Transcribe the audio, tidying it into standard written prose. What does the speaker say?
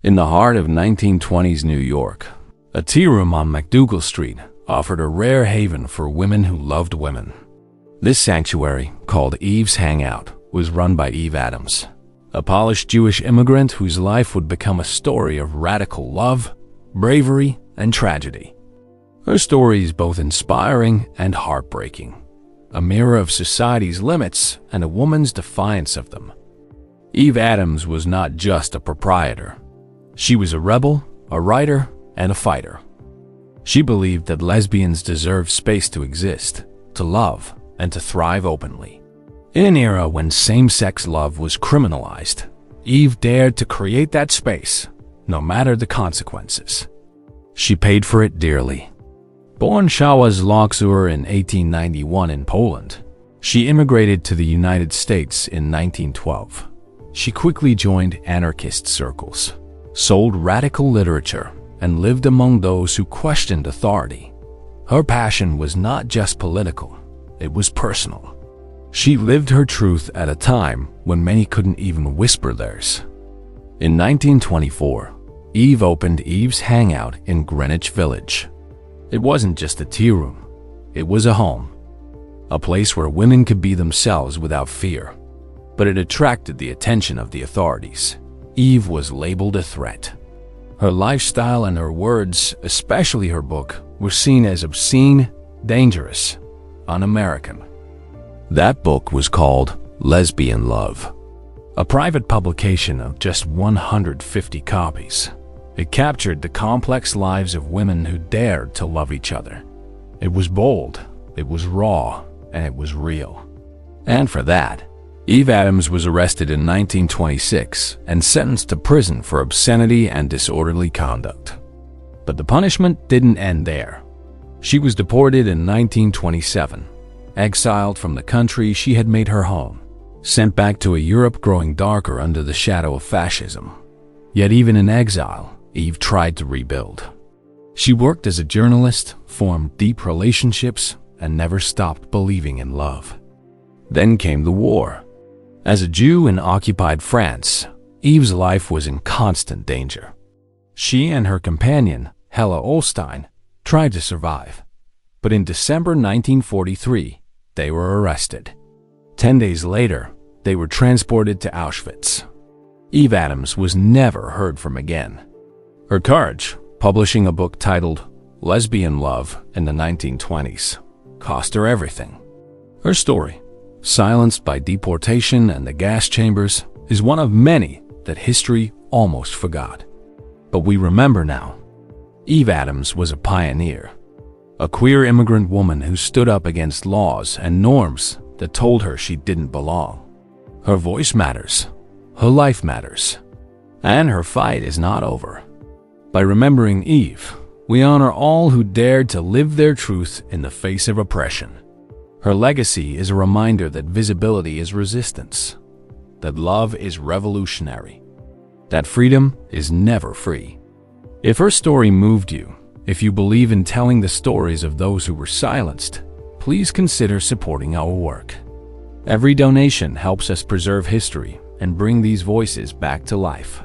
In the heart of 1920s New York, a tea room on MacDougal Street offered a rare haven for women who loved women. This sanctuary, called Eve's Hangout, was run by Eve Adams, a polished Jewish immigrant whose life would become a story of radical love, bravery, and tragedy. Her story is both inspiring and heartbreaking, a mirror of society's limits and a woman's defiance of them. Eve Adams was not just a proprietor. She was a rebel, a writer, and a fighter. She believed that lesbians deserved space to exist, to love, and to thrive openly. In an era when same-sex love was criminalized, Eve dared to create that space, no matter the consequences. She paid for it dearly. Born Szałazloksur in 1891 in Poland, she immigrated to the United States in 1912. She quickly joined anarchist circles, sold radical literature, and lived among those who questioned authority. Her passion was not just political, it was personal. She lived her truth at a time when many couldn't even whisper theirs. In 1924, Eve opened Eve's Hangout in Greenwich Village. It wasn't just a tea room, it was a home, a place where women could be themselves without fear. But it attracted the attention of the authorities. Eve was labeled a threat. Her lifestyle and her words, especially her book, were seen as obscene, dangerous, un-American. That book was called Lesbian Love, a private publication of just 150 copies. It captured the complex lives of women who dared to love each other. It was bold, it was raw, and it was real. And for that, Eve Adams was arrested in 1926 and sentenced to prison for obscenity and disorderly conduct. But the punishment didn't end there. She was deported in 1927, exiled from the country she had made her home, sent back to a Europe growing darker under the shadow of fascism. Yet even in exile, Eve tried to rebuild. She worked as a journalist, formed deep relationships, and never stopped believing in love. Then came the war. As a Jew in occupied France, Eve's life was in constant danger. She and her companion, Hella Olstein, tried to survive. But in December 1943, they were arrested. 10 days later, they were transported to Auschwitz. Eve Adams was never heard from again. Her courage, publishing a book titled Lesbian Love in the 1920s, cost her everything. Her story, silenced by deportation and the gas chambers, is one of many that history almost forgot. But we remember now. Eve Adams was a pioneer, a queer immigrant woman who stood up against laws and norms that told her she didn't belong. Her voice matters, her life matters, and her fight is not over. By remembering Eve, we honor all who dared to live their truth in the face of oppression. Her legacy is a reminder that visibility is resistance, that love is revolutionary, that freedom is never free. If her story moved you, if you believe in telling the stories of those who were silenced, please consider supporting our work. Every donation helps us preserve history and bring these voices back to life.